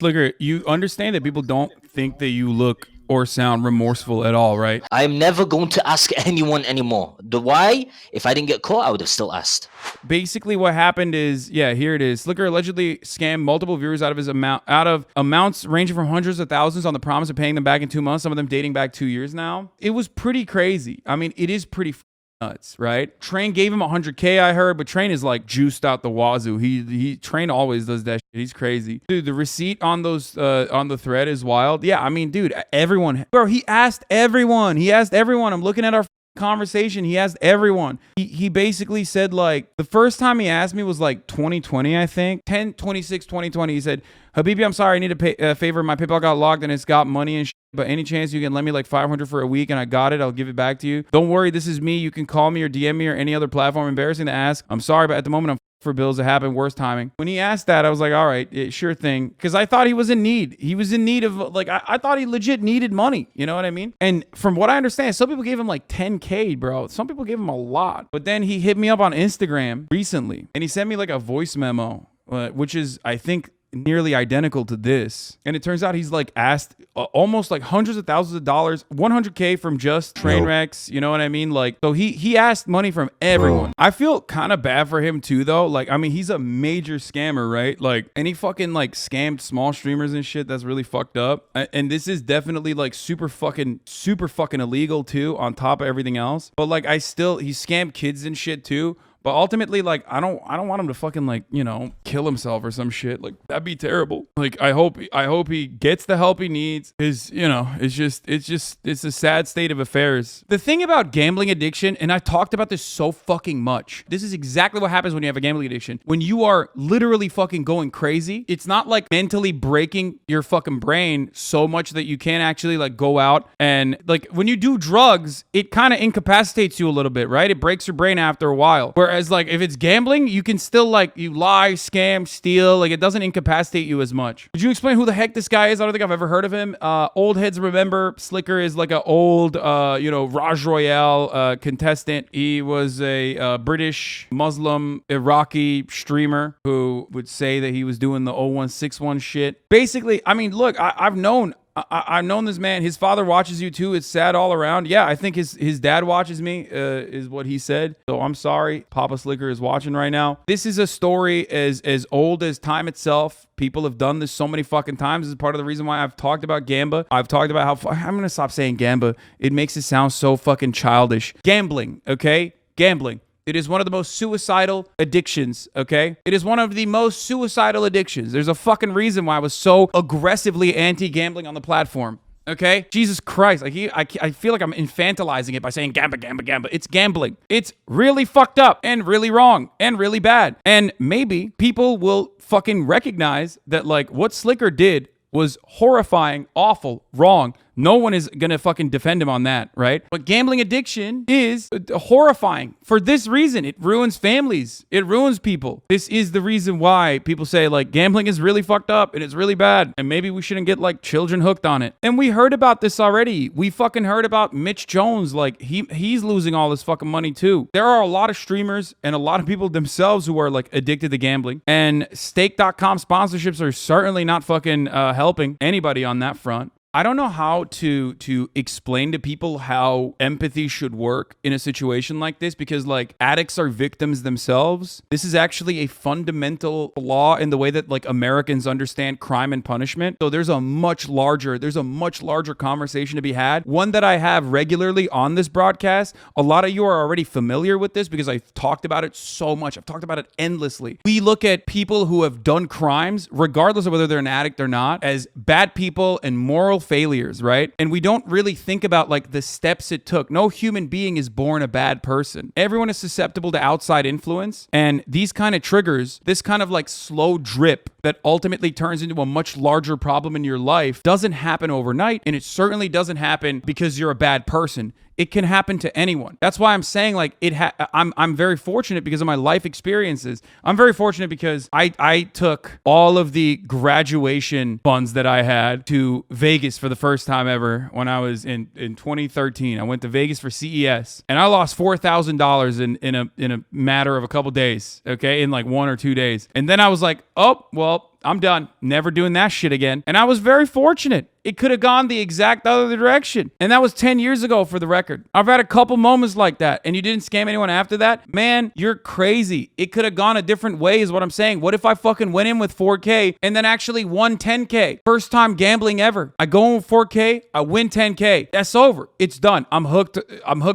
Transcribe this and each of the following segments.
Sliker, you understand that people don't think that you look or sound remorseful at all, right? I'm never going to ask anyone anymore. The why? If I didn't get caught, I would have still asked. Basically, what happened is, yeah, here it is. Sliker allegedly scammed multiple viewers out of amounts ranging from hundreds of thousands on the promise of paying them back in 2 months. Some of them dating back 2 years now. It was pretty crazy. I mean, it is pretty nuts, right? Train gave him 100K, I heard, but Train is like juiced out the wazoo. He Train always does that shit. He's crazy. Dude, the receipt on those on the thread is wild. Yeah, I mean, dude, everyone, bro, he asked everyone. I'm looking at our conversation. He asked everyone. He basically said, like, the first time he asked me was like 2020, I think. 10/26/2020. He said, Habibi, I'm sorry, I need to pay a favor. My PayPal got locked and it's got money and shit, but any chance you can lend me like 500 for a week and I got it, I'll give it back to you. Don't worry, this is me. You can call me or DM me or any other platform. Embarrassing to ask. I'm sorry, but at the moment I'm for bills that happen. Worst timing. When he asked that, I was like, all right, sure thing. Because I thought he was in need. He was in need of, like, I thought he legit needed money. You know what I mean? And from what I understand, some people gave him like 10K, bro. Some people gave him a lot. But then he hit me up on Instagram recently and he sent me like a voice memo, which is, I think, nearly identical to this. And it turns out he's like asked almost like hundreds of thousands of dollars, 100K from just train wrecks. You know what I mean? Like, so he asked money from everyone. Bro. I feel kind of bad for him too, though. Like, I mean, he's a major scammer, right? Like, and he fucking like scammed small streamers and shit. That's really fucked up. And this is definitely like super fucking illegal too, on top of everything else. But like, he scammed kids and shit too. But ultimately, like, I don't want him to fucking, like, you know, kill himself or some shit. Like, that'd be terrible. Like, I hope he gets the help he needs. Cause, you know, it's a sad state of affairs. The thing about gambling addiction, and I talked about this so fucking much. This is exactly what happens when you have a gambling addiction. When you are literally fucking going crazy, it's not like mentally breaking your fucking brain so much that you can't actually like go out and like when you do drugs, it kind of incapacitates you a little bit, right? It breaks your brain after a while. Whereas like if it's gambling, you can still like you lie, scam, steal, like it doesn't incapacitate you as much. Could you explain who the heck this guy is? I don't think I've ever heard of him. Old heads remember Sliker is like an old Raj Royale contestant. He was a British Muslim Iraqi streamer who would say that he was doing the 0161 shit. Basically, I mean, look, I've known this man. His father watches you too. It's sad all around. Yeah, I think his dad watches me, is what he said. So I'm sorry. Papa Sliker is watching right now. This is a story as old as time itself. People have done this so many fucking times. This is part of the reason why I've talked about Gamba. I've talked about how... I'm going to stop saying Gamba. It makes it sound so fucking childish. Gambling, okay? Gambling. It is one of the most suicidal addictions, okay? It is one of the most suicidal addictions. There's a fucking reason why I was so aggressively anti-gambling on the platform, okay? Jesus Christ. Like I feel like I'm infantilizing it by saying gamba, gamba, gamba. It's gambling. It's really fucked up and really wrong and really bad. And maybe people will fucking recognize that like what Sliker did was horrifying, awful, wrong. No one is gonna fucking defend him on that, right? But gambling addiction is horrifying for this reason. It ruins families. It ruins people. This is the reason why people say like gambling is really fucked up and it's really bad. And maybe we shouldn't get like children hooked on it. And we heard about this already. We fucking heard about Mitch Jones. Like he's losing all his fucking money too. There are a lot of streamers and a lot of people themselves who are like addicted to gambling. And stake.com sponsorships are certainly not fucking helping anybody on that front. I don't know how to explain to people how empathy should work in a situation like this because like addicts are victims themselves. This is actually a fundamental flaw in the way that like Americans understand crime and punishment. So there's a much larger conversation to be had. One that I have regularly on this broadcast. A lot of you are already familiar with this because I've talked about it so much. I've talked about it endlessly. We look at people who have done crimes, regardless of whether they're an addict or not, as bad people and moral failures, right? And we don't really think about like the steps it took. No human being is born a bad person. Everyone is susceptible to outside influence, and these kind of triggers, this kind of like slow drip that ultimately turns into a much larger problem in your life doesn't happen overnight, and it certainly doesn't happen because you're a bad person. It can happen to anyone. That's why I'm saying like I'm very fortunate because of my life experiences. I'm very fortunate because I took all of the graduation funds that I had to Vegas for the first time ever when I was in 2013. I went to Vegas for CES and I lost $4,000 in a matter of a couple days, okay, in like 1 or 2 days. And then I was like, oh, well, I'm done. Never doing that shit again. And I was very fortunate. It could have gone the exact other direction. And that was 10 years ago for the record. I've had a couple moments like that. And you didn't scam anyone after that? Man, you're crazy. It could have gone a different way is what I'm saying. What if I fucking went in with 4K and then actually won 10K? First time gambling ever. I go in with 4K, I win 10K. That's over. It's done. I'm hooked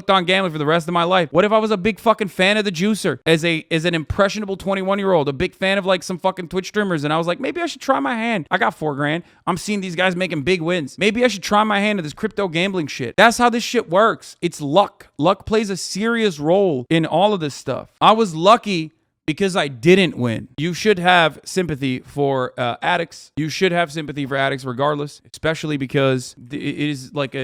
on gambling for the rest of my life. What if I was a big fucking fan of the juicer as an impressionable 21-year-old, a big fan of like some fucking Twitch streamers, and I was like, maybe I should try my hand. I got $4,000. I'm seeing these guys making big wins. Maybe I should try my hand at this crypto gambling shit. That's how this shit works. It's luck. Luck plays a serious role in all of this stuff. I was lucky because I didn't win. You should have sympathy for addicts. You should have sympathy for addicts regardless, especially because it is like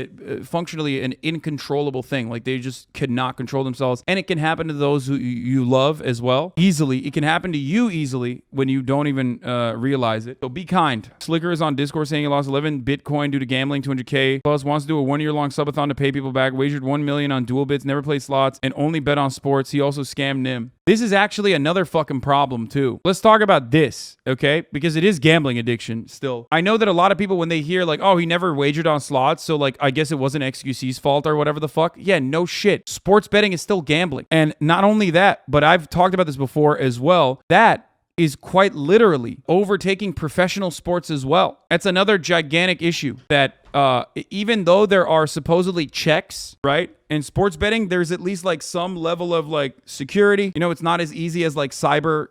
functionally an incontrollable thing. Like they just cannot control themselves. And it can happen to those who you love as well. Easily. It can happen to you easily when you don't even realize it. So be kind. Sliker is on Discord saying he lost 11 Bitcoin due to gambling, 200K. Plus wants to do a 1-year-long subathon to pay people back. Wagered 1 million on dual bits, never played slots, and only bet on sports. He also scammed Nim. This is actually another fucking problem too. Let's talk about this, okay? Because it is gambling addiction still. I know that a lot of people, when they hear like, oh, he never wagered on slots, so like, I guess it wasn't XQC's fault or whatever the fuck. Yeah, no shit. Sports betting is still gambling. And not only that, but I've talked about this before as well, that is quite literally overtaking professional sports as well. That's another gigantic issue that even though there are supposedly checks, right? In sports betting, there's at least like some level of like security. You know, it's not as easy as like cyber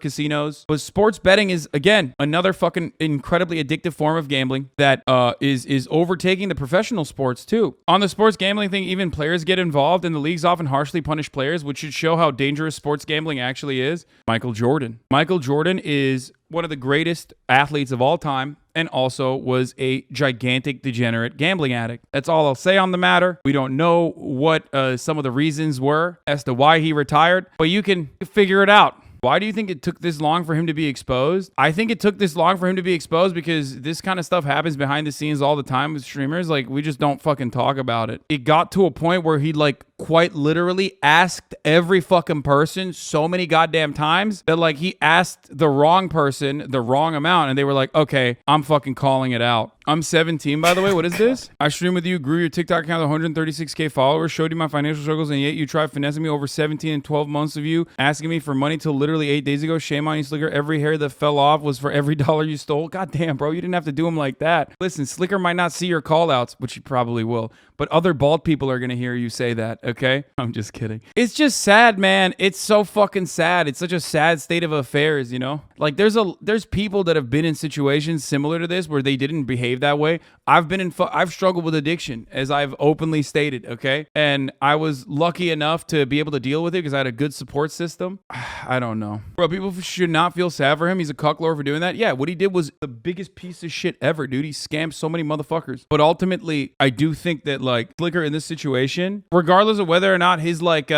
casinos. But sports betting is, again, another fucking incredibly addictive form of gambling that is overtaking the professional sports too. On the sports gambling thing, even players get involved, and the leagues often harshly punish players, which should show how dangerous sports gambling actually is. Michael Jordan. Michael Jordan is one of the greatest athletes of all time, and also was a gigantic degenerate gambling addict. That's all I'll say on the matter. We don't know what some of the reasons were as to why he retired, but you can figure it out. Why do you think it took this long for him to be exposed? I think it took this long for him to be exposed because this kind of stuff happens behind the scenes all the time with streamers. Like, we just don't fucking talk about it. It got to a point where he like quite literally asked every fucking person so many goddamn times that like he asked the wrong person the wrong amount, and they were like, okay, I'm fucking calling it out. I'm 17, by the way. What is this? I streamed with you, grew your TikTok account to 136K followers, showed you my financial struggles, and yet you tried finessing me over 17 and 12 months of you, asking me for money till literally 8 days ago. Shame on you, Sliker. Every hair that fell off was for every dollar you stole. God damn, bro. You didn't have to do them like that. Listen, Sliker might not see your call outs, which he probably will, but other bald people are going to hear you say that, okay? I'm just kidding. It's just sad, man. It's so fucking sad. It's such a sad state of affairs, you know? Like, there's people that have been in situations similar to this where they didn't behave that way. I've struggled with addiction, as I've openly stated, okay? And I was lucky enough to be able to deal with it because I had a good support system. I don't know. Bro, people should not feel sad for him. He's a cucklord for doing that. Yeah, what he did was the biggest piece of shit ever, dude. He scammed so many motherfuckers. But ultimately, I do think that, like, Sliker in this situation, regardless of whether or not his, like,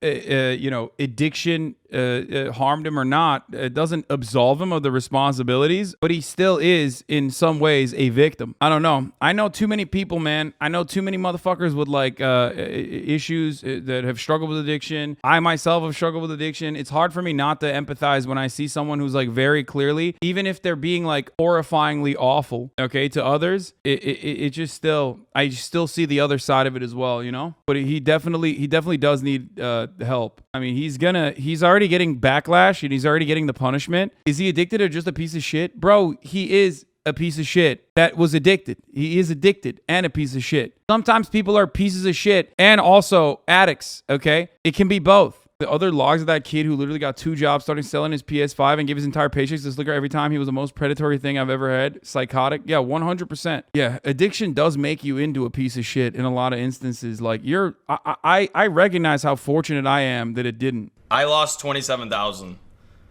addiction harmed him or not, it doesn't absolve him of the responsibilities, but he still is in some ways a victim. I don't know. I know too many people, man. I know too many motherfuckers with like issues that have struggled with addiction. I myself have struggled with addiction. It's hard for me not to empathize when I see someone who's like very clearly, even if they're being like horrifyingly awful, okay, to others, it just still, I still see the other side of it as well, you know? But he definitely does need help. I mean, he's already getting backlash and he's already getting the punishment. Is he addicted or just a piece of shit? Bro, he is a piece of shit that was addicted. He is addicted and a piece of shit. Sometimes people are pieces of shit and also addicts, okay? It can be both. The other logs of that kid who literally got 2 jobs starting selling his PS5 and gave his entire paycheck to Sliker every time. He was the most predatory thing I've ever had. Psychotic. Yeah, 100%. Yeah, addiction does make you into a piece of shit in a lot of instances. Like, I recognize how fortunate I am that it didn't. I lost 27,000.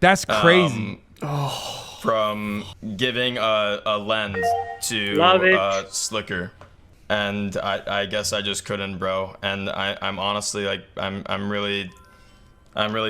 That's crazy. From giving a lend to Sliker. And I guess I just couldn't, bro. And I'm honestly like, I'm really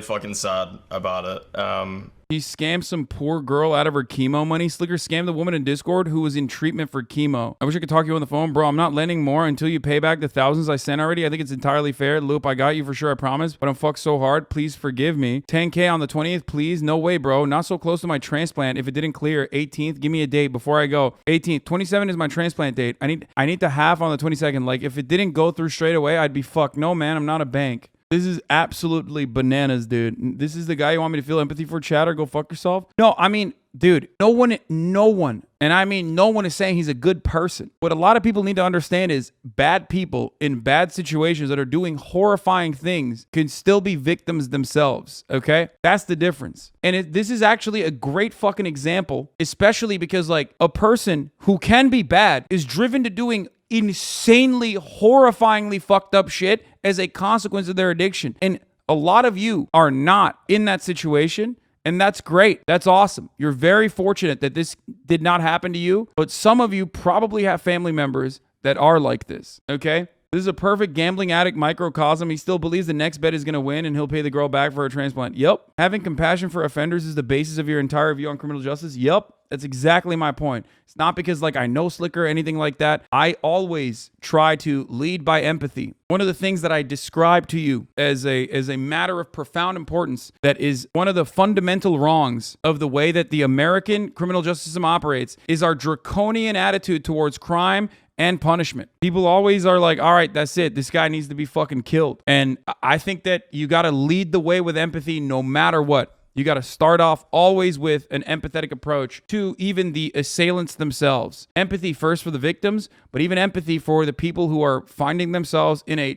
fucking sad about it. He scammed some poor girl out of her chemo money. Sliker scammed the woman in Discord who was in treatment for chemo. I wish I could talk to you on the phone. Bro, I'm not lending more until you pay back the thousands I sent already. I think it's entirely fair. Loop, I got you for sure, I promise. But I'm fucked so hard. Please forgive me. 10K on the 20th, please. No way, bro. Not so close to my transplant. If it didn't clear, 18th, give me a date before I go. 18th, 27 is my transplant date. I need the half on the 22nd. Like, if it didn't go through straight away, I'd be fucked. No, man, I'm not a bank. This is absolutely bananas, dude. This is the guy you want me to feel empathy for, Chatter? Go fuck yourself. No, I mean, dude, no one, and I mean no one is saying he's a good person. What a lot of people need to understand is bad people in bad situations that are doing horrifying things can still be victims themselves, okay? That's the difference. And this is actually a great fucking example, especially because, like, a person who can be bad is driven to doing insanely, horrifyingly fucked up shit as a consequence of their addiction. And a lot of you are not in that situation. And that's great. That's awesome. You're very fortunate that this did not happen to you. But some of you probably have family members that are like this. Okay? This is a perfect gambling addict microcosm. He still believes the next bet is going to win and he'll pay the girl back for her transplant. Yep. Having compassion for offenders is the basis of your entire view on criminal justice. Yep. That's exactly my point. It's not because, like, I know Sliker or anything like that. I always try to lead by empathy. One of the things that I describe to you as a matter of profound importance that is one of the fundamental wrongs of the way that the American criminal justice system operates is our draconian attitude towards crime and punishment. People always are like, all right, that's it. This guy needs to be fucking killed. And I think that you got to lead the way with empathy no matter what. You got to start off always with an empathetic approach to even the assailants themselves. Empathy first for the victims, but even empathy for the people who are finding themselves in a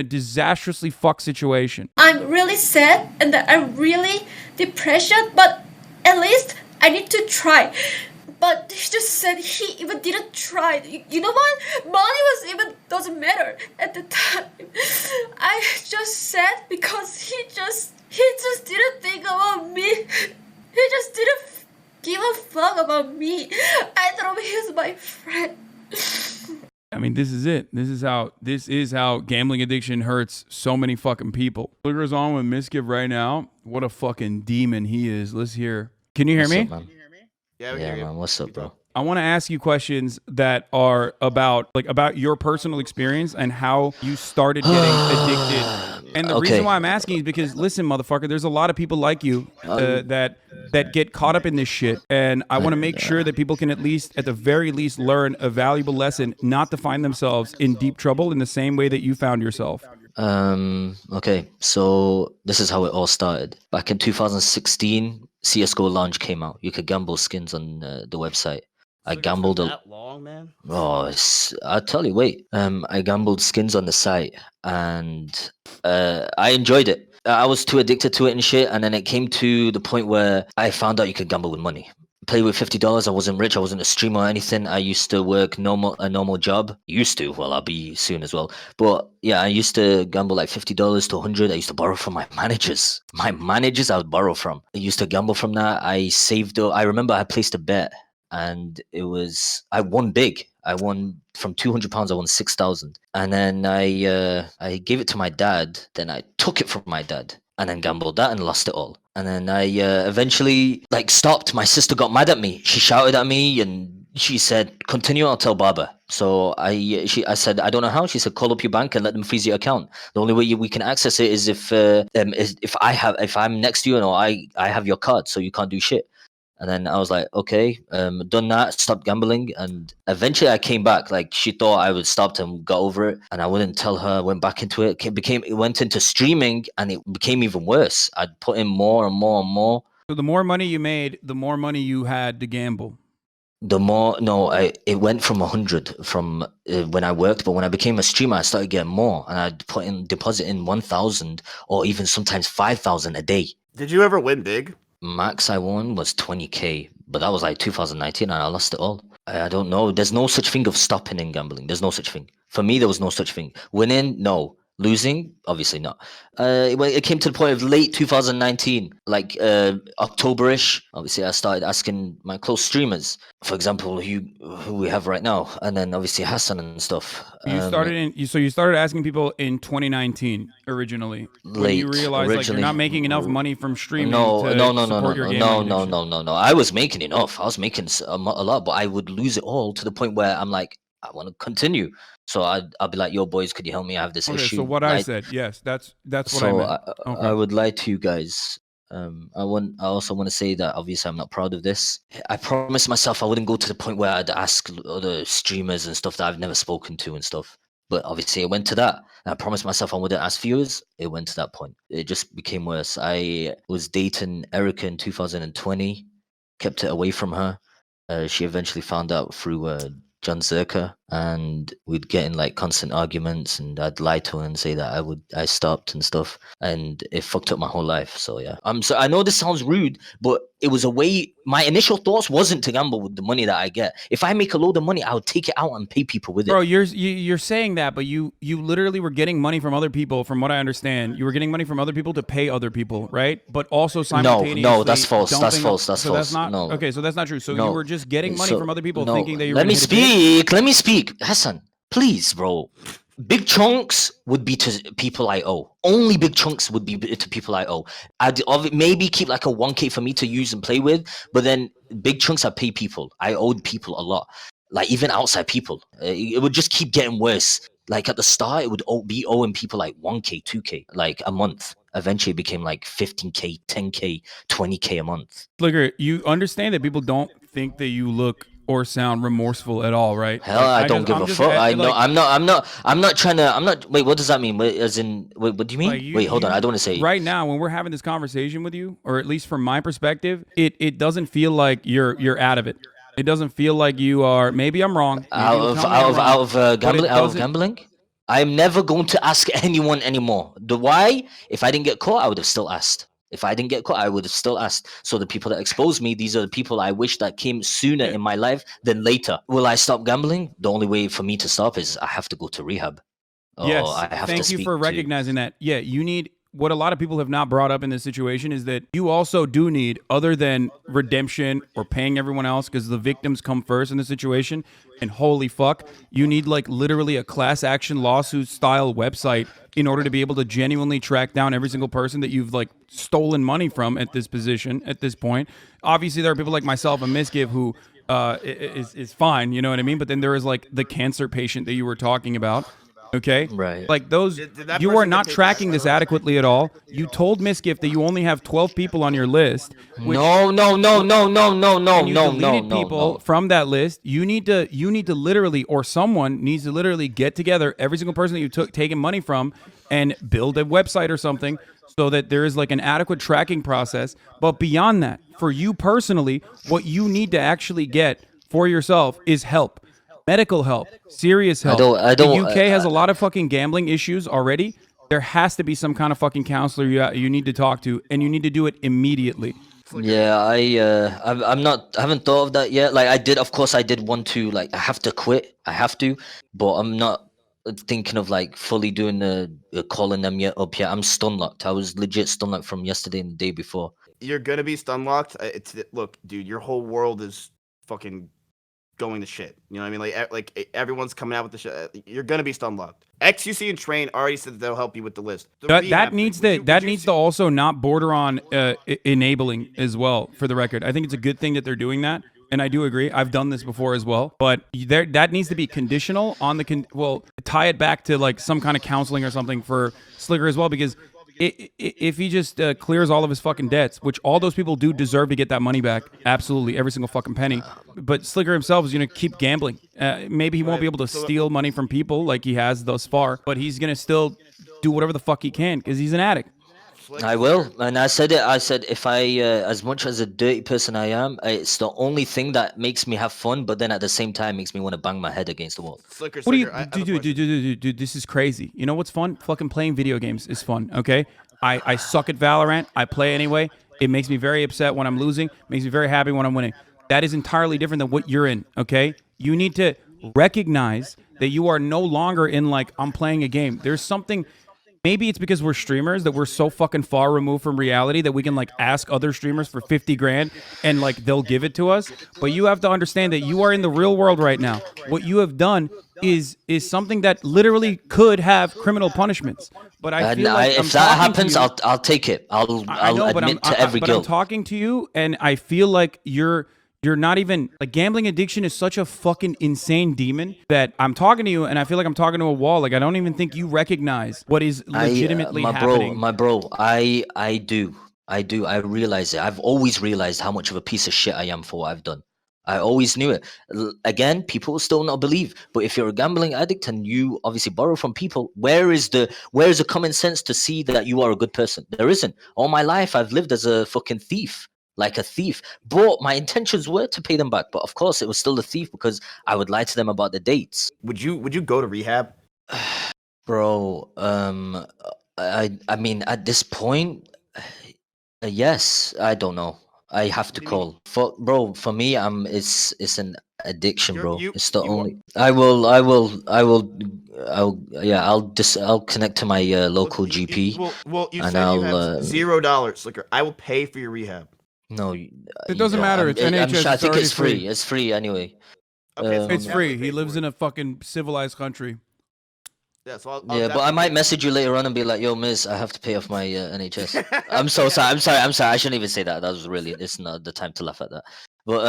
disastrously fucked situation. I'm really sad and I'm really depressed, but at least I need to try. But he just said he even didn't try. You know what? Money was even doesn't matter at the time. I just said because he just didn't think about me. He just didn't give a fuck about me. I thought he was my friend. I mean, this is it. This is how gambling addiction hurts so many fucking people. Sliker's on with Mizkif right now. What a fucking demon he is. Let's hear. Can you hear me? Up, Yeah, man. What's up, bro? I want to ask you questions that are about your personal experience and how you started getting addicted. And the reason why I'm asking is because, listen, motherfucker, there's a lot of people like you that get caught up in this shit. And I want to make sure that people can at the very least, learn a valuable lesson not to find themselves in deep trouble in the same way that you found yourself. Okay, so this is how it all started. Back in 2016, CSGO Launch came out. You could gamble skins on the website. I gambled that long, man. Oh, I'll tell you. Wait. I gambled skins on the site, and I enjoyed it. I was too addicted to it and shit, and then it came to the point where I found out you could gamble with money. Play with $50. I wasn't rich. I wasn't a streamer or anything. I used to work a normal job. Well, I'll be soon as well. But yeah, I used to gamble like $50 to $100. I used to borrow from my managers. My managers I would borrow from. I used to gamble from that. I saved. I remember I placed a bet, and I won big. I won from £200. I won 6,000, and then I gave it to my dad. Then I took it from my dad, and then gambled that and lost it all. And then I eventually stopped. My sister got mad at me. She shouted at me and she said, "Continue, I'll tell Baba." So I said, "I don't know how." She said, "Call up your bank and let them freeze your account. The only way we can access it is if I'm next to you and I have your card, so you can't do shit." And then I was like, okay, done that, stopped gambling. And eventually I came back. She thought I would stop and got over it. And I wouldn't tell her, went back into it. It went into streaming, and it became even worse. I'd put in more and more and more. So the more money you made, the more money you had to gamble. It went from 100 from when I worked, but when I became a streamer, I started getting more. And I'd deposit in 1,000 or even sometimes 5,000 a day. Did you ever win big? Max I won was 20K, but that was 2019 and I lost it all. I don't know. There's no such thing of stopping in gambling. There's no such thing. For me, there was no such thing. Winning, no. Losing, obviously not. It came to the point of late 2019, like Octoberish. Obviously, I started asking my close streamers, for example, who we have right now, and then obviously Hasan and stuff. So you started asking people in 2019 originally when you Late realized like you're originally. not making enough money from streaming No, to no, no, no, support no, your no, gambling no, no, addiction. no, no, no. I was making enough. I was making a lot, but I would lose it all to the point where I'm like, I want to continue. So I'll be like, yo, boys, could you help me? I have this Okay, so issue. what I said, yes, that's what I So meant. I Okay. would lie to you guys. I also want to say that obviously I'm not proud of this. I promised myself I wouldn't go to the point where I'd ask other streamers and stuff that I've never spoken to and stuff. But obviously it went to that. I promised myself I wouldn't ask viewers. It went to that point. It just became worse. I was dating Erica in 2020, kept it away from her. She eventually found out through John Zerka, and we'd get in like constant arguments, and I'd lie to her and say that I stopped and stuff, and it fucked up my whole life. So yeah, so I know this sounds rude, but it was a way. My initial thoughts wasn't to gamble with the money that I get. If I make a load of money, I would take it out and pay people with it. Bro, you're saying that, but you literally were getting money from other people. From what I understand, you were getting money from other people to pay other people, right? But also simultaneously, No, that's false. That's dumping- false. That's so false. That's not No. okay. So that's not true. So No. you were just getting money So- from other people, no, thinking that you were. Let me gonna hit a big- speak. Let me speak, Hasan. Please, bro. Big chunks would be to people I owe. Only big chunks would be to people I owe. I'd maybe keep like a 1K for me to use and play with, but then big chunks I pay people. I owed people a lot, like even outside people. It would just keep getting worse. Like at the start, it would be owing people like 1K, 2K, like a month. Eventually, it became like 15K, 10K, 20K a month. Sliker, you understand that people don't think that you look or sound remorseful at all, right? Hell, I don't give a fuck. I know. I'm not trying to. I'm not. Wait, what does that mean? Wait, as in, what do you mean? Like Wait, hold on. I don't want to say. Right now, when we're having this conversation with you, or at least from my perspective, it doesn't feel like you're out of it. It doesn't feel like you are. Maybe I'm wrong. Maybe Out you'll of tell me I'm wrong, gambling. but it Out of doesn't- gambling. I'm never going to ask anyone anymore. The why? If I didn't get caught, I would have still asked. If I didn't get caught, I would have still asked. So the people that exposed me, these are the people I wish that came sooner in my life than later. Will I stop gambling? The only way for me to stop is I have to go to rehab. Yes. I have Thank to you speak for to- recognizing that. Yeah, you need. What a lot of people have not brought up in this situation is that you also do need, other than redemption or paying everyone else, because the victims come first in the situation. And holy fuck, you need like literally a class action lawsuit style website in order to be able to genuinely track down every single person that you've like stolen money from at this position, at this point. Obviously, there are people like myself and Mizkif who is fine, you know what I mean? But then there is like the cancer patient that you were talking about. Okay, Right. like those, Did that you person are get not paid tracking back? this adequately at all. You told Mizkif that you only have 12 people on your list. Which, No. and you No. deleted people from that list. You need to literally, or someone needs to literally get together every single person that you took taken money from and build a website or something so that there is like an adequate tracking process. But beyond that, for you personally, what you need to actually get for yourself is help. Medical help, serious help. I don't- The UK has a lot of fucking gambling issues already. There has to be some kind of fucking counselor you need to talk to, and you need to do it immediately. Yeah, I'm not. I haven't thought of that yet. Like of course, I did want to. Like, I have to quit. I have to, but I'm not thinking of like fully doing the calling them yet up yet. I'm stun locked. I was legit stun locked from yesterday and the day before. You're gonna be stun locked. Look, dude, your whole world is fucking going to shit. You know what I mean? Like everyone's coming out with the shit. You're gonna be stun locked. XUC and Train already said that they'll help you with the list. The That rehab needs thing, to needs to also not border on enabling as well. For the record, I think it's a good thing that they're doing that, and I do agree. I've done this before as well, but that needs to be conditional on the tie it back to like some kind of counseling or something for Sliker as well, because if he just clears all of his fucking debts, which all those people do deserve to get that money back, absolutely, every single fucking penny. But Sliker himself is going to keep gambling. Maybe he won't be able to steal money from people like he has thus far, but he's going to still do whatever the fuck he can because he's an addict. I will, and I said it. I said if I, as much as a dirty person I am, it's the only thing that makes me have fun. But then at the same time, makes me want to bang my head against the wall. Sliker, What do you, I have a question. dude, this is crazy. You know what's fun? Fucking playing video games is fun, okay? I suck at Valorant. I play anyway. It makes me very upset when I'm losing. Makes me very happy when I'm winning. That is entirely different than what you're in, okay? You need to recognize that you are no longer in like, I'm playing a game. There's something, maybe it's because we're streamers that we're so fucking far removed from reality that we can like ask other streamers for 50 grand and like they'll give it to us. But you have to understand that you are in the real world right now. What you have done is something that literally could have criminal punishments. But I feel like if that happens, I'll take it. I'll admit to every guilt. I'm talking to you, and I feel like you're not even like gambling addiction is such a fucking insane demon that I'm talking to you, and I feel like I'm talking to a wall. Like I don't even think you recognize what is legitimately happening. My bro, I do. I realize it. I've always realized how much of a piece of shit I am for what I've done. I always knew it. Again, people will still not believe. But if you're a gambling addict and you obviously borrow from people, where is the common sense to see that you are a good person? There isn't. All my life, I've lived as a fucking thief, like a thief. But my intentions were to pay them back. But of course, it was still a thief because I would lie to them about the dates. Would you go to rehab? Bro, I mean, at this point, yes. I don't know. I have to call for me. It's an addiction, bro. It's the only. I'll connect to my local GP. Well, you and said you I'll, have $0, Sliker. I will pay for your rehab. No, It doesn't matter. It's NHS. I think it's free. free. It's free anyway. Okay, It's free. He lives in a fucking civilized country. Yeah, so but I might message you later on and be like, "Yo, Miz, I have to pay off my NHS." I'm so sorry. I'm sorry. I shouldn't even say that. That was really. It's not the time to laugh at that. But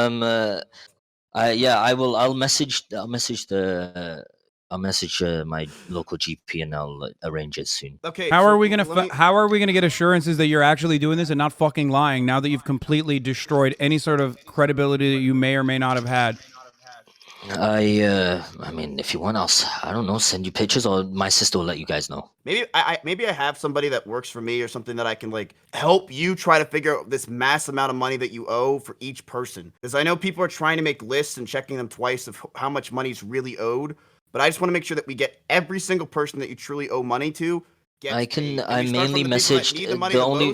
I'll message my local GP and I'll arrange it soon. Okay. How are we gonna get assurances that you're actually doing this and not fucking lying now that you've completely destroyed any sort of credibility that you may or may not have had? I mean, if you want, I don't know, send you pictures, or my sister will let you guys know. Maybe I have somebody that works for me or something that I can like help you try to figure out this mass amount of money that you owe for each person. Because I know people are trying to make lists and checking them twice of how much money is really owed. But I just want to make sure that we get every single person that you truly owe money to. I mainly messaged the only.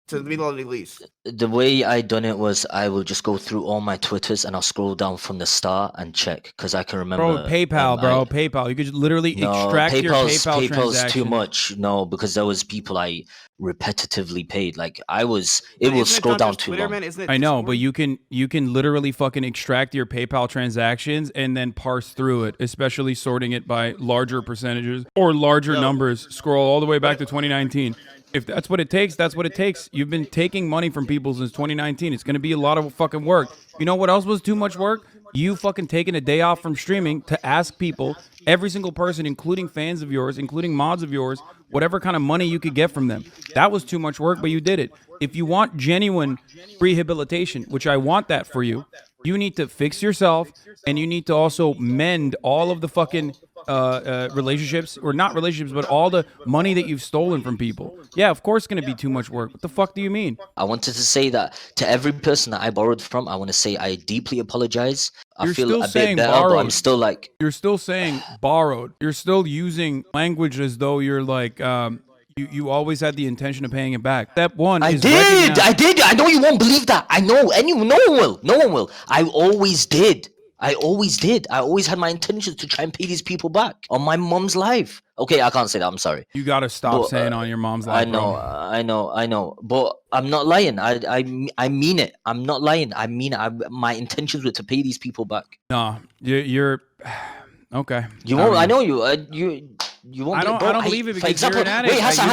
To the middle of the lease. The way I done it was I will just go through all my Twitters and I'll scroll down from the start and check because I can remember. Bro, PayPal, PayPal. You could literally extract your PayPal PayPal's transaction. too much. No, because there was people I repetitively paid. Like it will scroll down too long. I know, but you can literally fucking extract your PayPal transactions and then parse through it, especially sorting it by larger percentages or larger numbers. Scroll all the way back to 2019. If that's what it takes, that's what it takes. You've been taking money from people since 2019. It's going to be a lot of fucking work. You know what else was too much work? You fucking taking a day off from streaming to ask people, every single person, including fans of yours, including mods of yours, whatever kind of money you could get from them. That was too much work, but you did it. If you want genuine rehabilitation, which I want that for you, you need to fix yourself and you need to also mend all of the fucking relationships, or not relationships, but all the money that you've stolen from people. Yeah, of course it's going to be too much work. What the fuck do you mean? I wanted to say that to every person that I borrowed from, I want to say I deeply apologize. I feel a bit better, but I'm still like... You're still saying borrowed. You're still using language as though you're like... You always had the intention of paying it back. Step one I did. I know you won't believe that. I know. No one will. I always did. I always had my intentions to try and pay these people back on my mom's life. Okay, I can't say that. I'm sorry. You gotta stop saying on your mom's life. I know. But I'm not lying. I mean it. I'm not lying. I mean it. My intentions were to pay these people back. No, you're okay. You won't. I know you. You won't. I don't believe it. For example, wait, Hasan.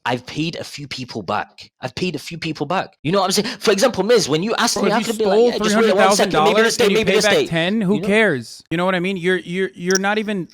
I've paid a few people back. You know what I'm saying? For example, Miz, when you asked me, I could be like, yeah, just wait 1 second, maybe this day, maybe this day. 10. Who cares? You know what I mean? You're not even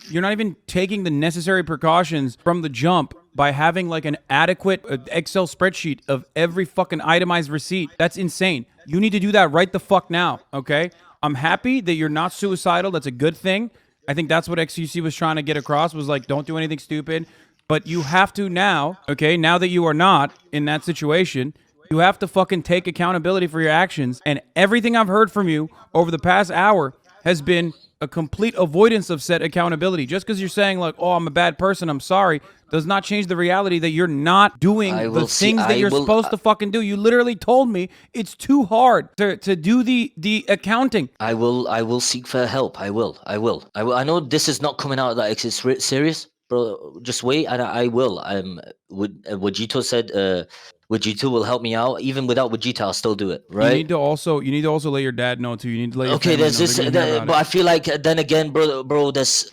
taking the necessary precautions from the jump by having like an adequate Excel spreadsheet of every fucking itemized receipt. That's insane. You need to do that right the fuck now. Okay. I'm happy that you're not suicidal. That's a good thing. I think that's what XUC was trying to get across, was like, don't do anything stupid. But you have to now, okay, now that you are not in that situation, you have to fucking take accountability for your actions. And everything I've heard from you over the past hour has been a complete avoidance of said accountability. Just because you're saying like, oh, I'm a bad person, I'm sorry, does not change the reality that you're not doing the things that you're supposed to fucking do. You literally told me it's too hard to do the accounting. I will seek for help. I will. I know this is not coming out that it's serious, bro. Just wait, and I will. Wajito said, Wajito will help me out. Even without Wajito, I'll still do it. Right? You need to also let your dad know too. You need to let your Okay, family there's know. this, They're gonna hear about but it. I feel like then again, bro, this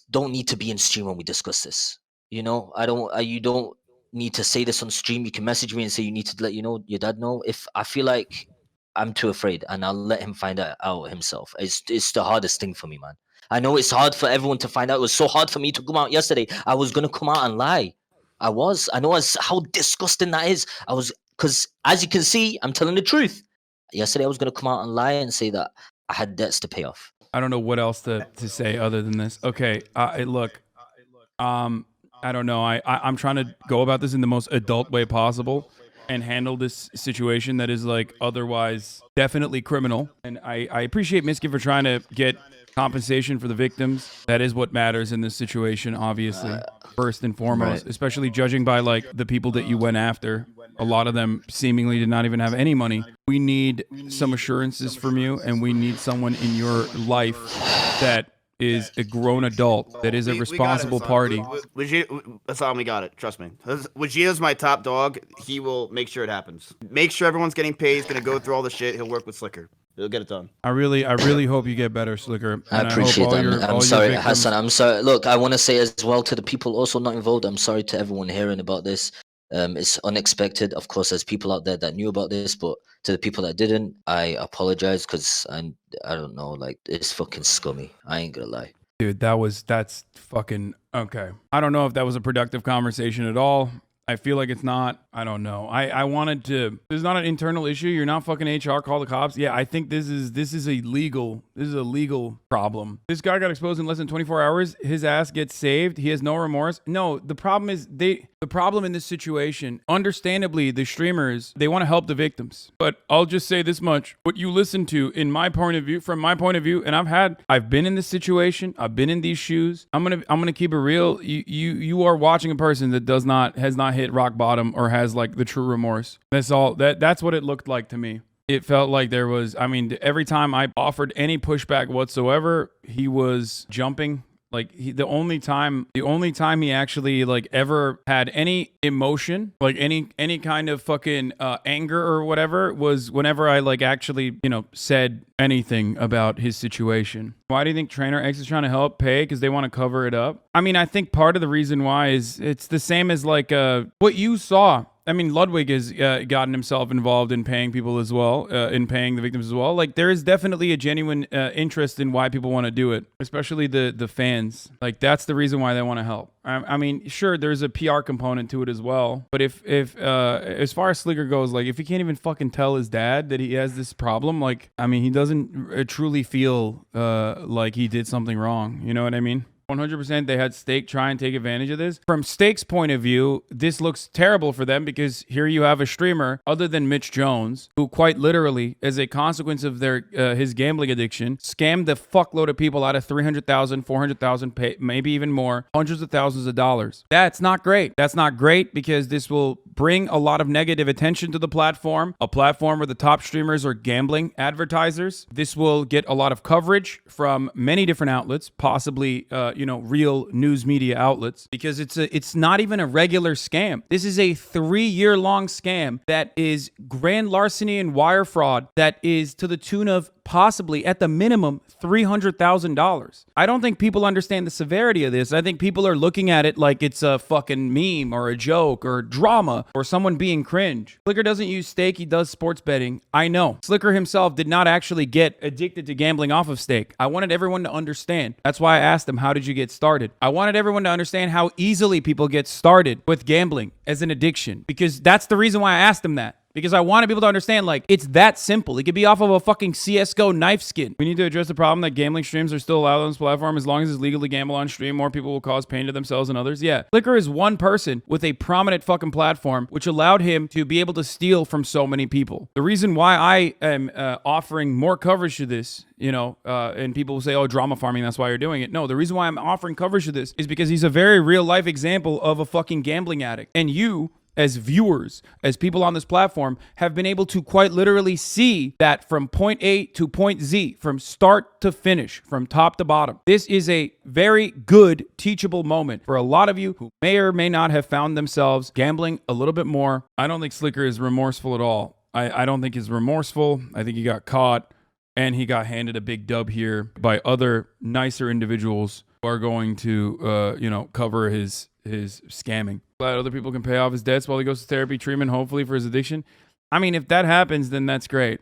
don't need to be in stream when we discuss this. You know, you don't need to say this on stream. You can message me and say you need to let your dad know. If I feel like I'm too afraid, and I'll let him find out himself. It's the hardest thing for me, man. I know it's hard for everyone to find out. It was so hard for me to come out yesterday. I was gonna come out and lie. I know how disgusting that is. Because as you can see, I'm telling the truth. Yesterday, I was gonna come out and lie and say that I had debts to pay off. I don't know what else to say other than this. Okay, look, I don't know. I'm trying to go about this in the most adult way possible and handle this situation that is like otherwise definitely criminal. And I appreciate Mizkif for trying to get compensation for the victims. That is what matters in this situation, obviously, first and foremost, right. especially judging by like the people that you went after. A lot of them seemingly did not even have any money. We need some assurances from you, and we need someone in your life that is a grown adult, that is a responsible party. Hassan, we got it. Trust me. Vegeta's my top dog. He will make sure it happens. Make sure everyone's getting paid. He's gonna go through all the shit. He'll work with Sliker. He'll get it done. I really hope you get better, Sliker. I And appreciate hope that. I'm sorry, Hassan. I'm sorry. Look, I want to say as well to the people also not involved. I'm sorry to everyone hearing about this. It's unexpected. Of course, there's people out there that knew about this, but to the people that didn't, I apologize because I don't know, like it's fucking scummy. I ain't gonna lie. Dude, that's fucking okay. I don't know if that was a productive conversation at all. I feel like it's not. I don't know. I wanted to. This is not an internal issue. You're not fucking HR. Call the cops. Yeah, I think this is a legal problem. This guy got exposed in less than 24 hours. His ass gets saved. He has no remorse. No, the problem is the problem in this situation. Understandably, the streamers, they want to help the victims. But I'll just say this much: what you listen to, from my point of view, and I've been in this situation. I've been in these shoes. I'm gonna keep it real. You are watching a person that has not hit rock bottom or has like the true remorse. That's all. That's what it looked like to me. It felt like there was. I mean, every time I offered any pushback whatsoever, he was jumping. Like the only time he actually like ever had any emotion, like any kind of fucking anger or whatever, was whenever I like actually said anything about his situation. Why do you think Trainer X is trying to help pay? Because they want to cover it up. I mean, I think part of the reason why is it's the same as like what you saw. I mean, Ludwig has gotten himself involved in paying people as well, in paying the victims as well. Like, there is definitely a genuine interest in why people want to do it, especially the fans. Like, that's the reason why they want to help. I mean, sure, there's a PR component to it as well. But if as far as Sliker goes, like, if he can't even fucking tell his dad that he has this problem, like, I mean, he doesn't truly feel like he did something wrong. You know what I mean? 100% they had Stake try and take advantage of this. From Stake's point of view, this looks terrible for them because here you have a streamer other than Mitch Jones who quite literally, as a consequence of his gambling addiction, scammed the fuckload of people out of $300,000, $400,000, maybe even more, hundreds of thousands of dollars. That's not great. That's not great because this will bring a lot of negative attention to the platform, a platform where the top streamers are gambling advertisers. This will get a lot of coverage from many different outlets, possibly real news media outlets, because it's not even a regular scam. This is a 3-year-long scam that is grand larceny and wire fraud that is to the tune of possibly at the minimum $300,000. I don't think people understand the severity of this. I think people are looking at it like it's a fucking meme or a joke or drama or someone being cringe. Sliker doesn't use Stake, he does sports betting. I know. Sliker himself did not actually get addicted to gambling off of Stake. I wanted everyone to understand. That's why I asked him, how did you get started? I wanted everyone to understand how easily people get started with gambling as an addiction, because that's the reason why I asked him that. Because I wanted people to understand, like, it's that simple. It could be off of a fucking CSGO knife skin. We need to address the problem that gambling streams are still allowed on this platform. As long as it's legal to gamble on stream, more people will cause pain to themselves and others. Yeah. Sliker is one person with a prominent fucking platform, which allowed him to be able to steal from so many people. The reason why I am offering more coverage to this, and people will say, oh, drama farming, that's why you're doing it. No, the reason why I'm offering coverage to this is because he's a very real life example of a fucking gambling addict. And you, as viewers, as people on this platform, have been able to quite literally see that from point A to point Z, from start to finish, from top to bottom. This is a very good teachable moment for a lot of you who may or may not have found themselves gambling a little bit more. I don't think Sliker is remorseful at all. I don't think he's remorseful. I think he got caught and he got handed a big dub here by other nicer individuals who are going to, cover his scamming. Glad other people can pay off his debts while he goes to therapy treatment, hopefully for his addiction. I mean, if that happens, then that's great.